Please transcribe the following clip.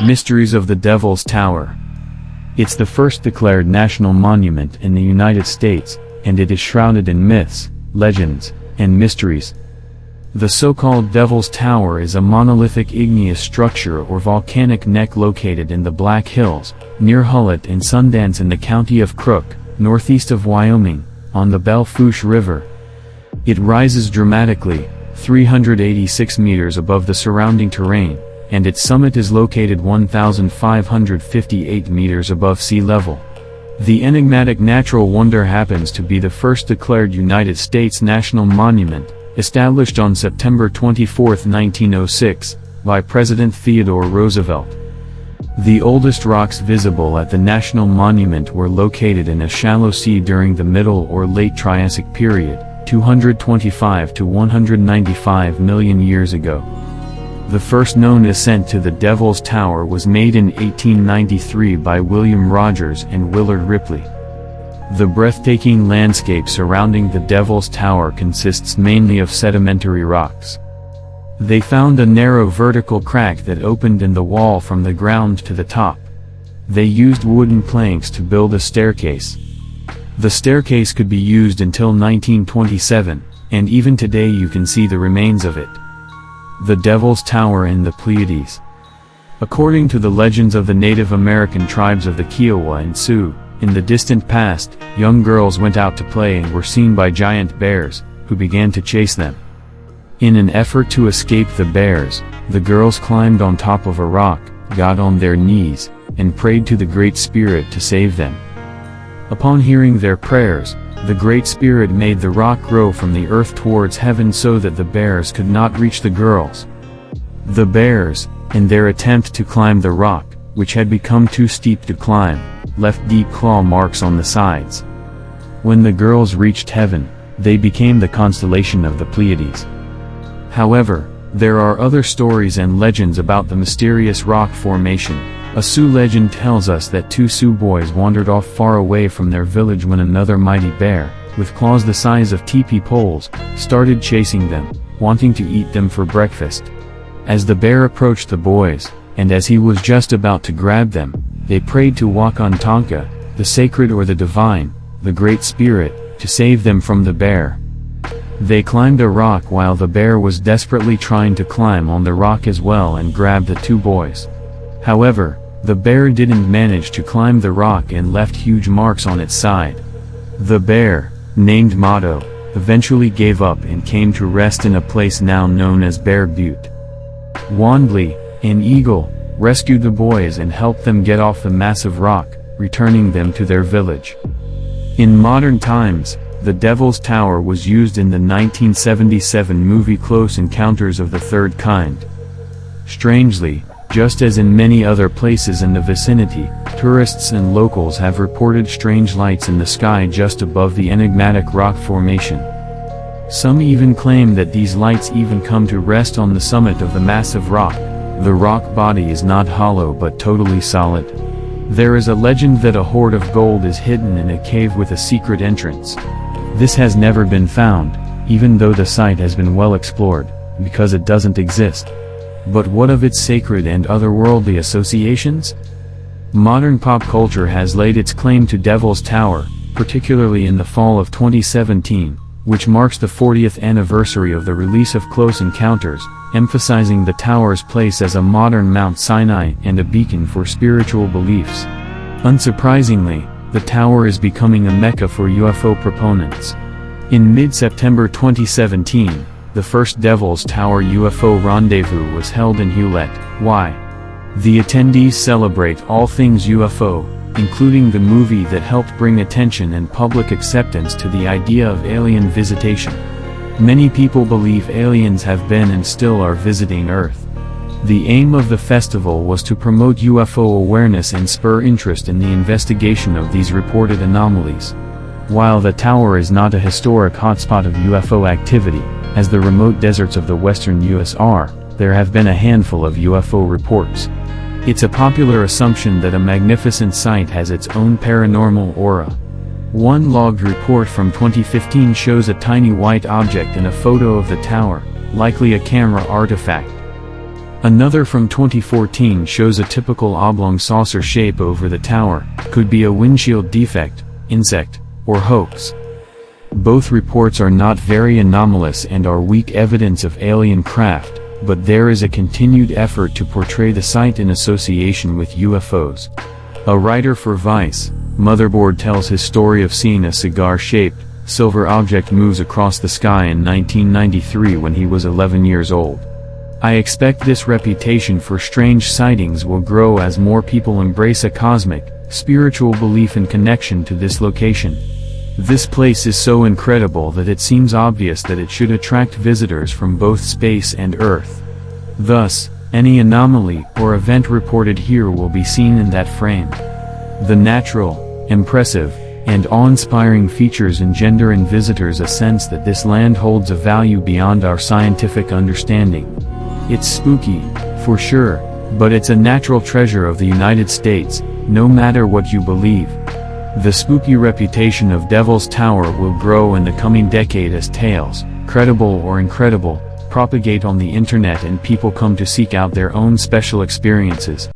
Mysteries of the Devil's Tower. It's the first declared national monument in the United States, and it is shrouded in myths, legends, and mysteries. The so-called Devil's Tower is a monolithic igneous structure or volcanic neck located in the Black Hills, near Hulett and Sundance in the county of Crook, northeast of Wyoming, on the Belle Fourche River. It rises dramatically, 386 meters above the surrounding terrain, and its summit is located 1,558 meters above sea level. The enigmatic natural wonder happens to be the first declared United States national monument, established on September 24, 1906, by President Theodore Roosevelt. The oldest rocks visible at the national monument were located in a shallow sea during the Middle or Late Triassic period, 225 to 195 million years ago. The first known ascent to the Devil's Tower was made in 1893 by William Rogers and Willard Ripley. The breathtaking landscape surrounding the Devil's Tower consists mainly of sedimentary rocks. They found a narrow vertical crack that opened in the wall from the ground to the top. They used wooden planks to build a staircase. The staircase could be used until 1927, and even today you can see the remains of it. The Devil's Tower in the Pleiades. According to the legends of the Native American tribes of the Kiowa and Sioux, in the distant past, young girls went out to play and were seen by giant bears, who began to chase them. In an effort to escape the bears, the girls climbed on top of a rock, got on their knees, and prayed to the Great Spirit to save them. Upon hearing their prayers, the Great Spirit made the rock grow from the earth towards heaven so that the bears could not reach the girls. The bears, in their attempt to climb the rock, which had become too steep to climb, left deep claw marks on the sides. When the girls reached heaven, they became the constellation of the Pleiades. However, there are other stories and legends about the mysterious rock formation. A Sioux legend tells us that two Sioux boys wandered off far away from their village when another mighty bear, with claws the size of teepee poles, started chasing them, wanting to eat them for breakfast. As the bear approached the boys, and as he was just about to grab them, they prayed to Wakantanka, the sacred or the divine, the Great Spirit, to save them from the bear. They climbed a rock while the bear was desperately trying to climb on the rock as well and grabbed the two boys. However, the bear didn't manage to climb the rock and left huge marks on its side. The bear, named Motto, eventually gave up and came to rest in a place now known as Bear Butte. Wandley, an eagle, rescued the boys and helped them get off the massive rock, returning them to their village. In modern times, the Devil's Tower was used in the 1977 movie Close Encounters of the Third Kind. Strangely, just as in many other places in the vicinity, tourists and locals have reported strange lights in the sky just above the enigmatic rock formation. Some even claim that these lights even come to rest on the summit of the massive rock. The rock body is not hollow but totally solid. There is a legend that a hoard of gold is hidden in a cave with a secret entrance. This has never been found, even though the site has been well explored, because it doesn't exist. But what of its sacred and otherworldly associations? Modern pop culture has laid its claim to Devil's Tower, particularly in the fall of 2017, which marks the 40th anniversary of the release of Close Encounters, emphasizing the tower's place as a modern Mount Sinai and a beacon for spiritual beliefs. Unsurprisingly, the tower is becoming a mecca for UFO proponents. In mid-September 2017, the first Devil's Tower UFO rendezvous was held in Hulett, Y. The attendees celebrate all things UFO, including the movie that helped bring attention and public acceptance to the idea of alien visitation. Many people believe aliens have been and still are visiting Earth. The aim of the festival was to promote UFO awareness and spur interest in the investigation of these reported anomalies. While the tower is not a historic hotspot of UFO activity, as the remote deserts of the western US are, there have been a handful of UFO reports. It's a popular assumption that a magnificent site has its own paranormal aura. One logged report from 2015 shows a tiny white object in a photo of the tower, likely a camera artifact. Another from 2014 shows a typical oblong saucer shape over the tower, could be a windshield defect, insect, or hoax. Both reports are not very anomalous and are weak evidence of alien craft, but there is a continued effort to portray the site in association with UFOs. A writer for Vice, Motherboard tells his story of seeing a cigar-shaped, silver object moves across the sky in 1993 when he was 11 years old. I expect this reputation for strange sightings will grow as more people embrace a cosmic, spiritual belief and connection to this location. This place is so incredible that it seems obvious that it should attract visitors from both space and Earth. Thus, any anomaly or event reported here will be seen in that frame. The natural, impressive, and awe-inspiring features engender in visitors a sense that this land holds a value beyond our scientific understanding. It's spooky, for sure, but it's a natural treasure of the United States, no matter what you believe. The spooky reputation of Devil's Tower will grow in the coming decade as tales, credible or incredible, propagate on the internet and people come to seek out their own special experiences.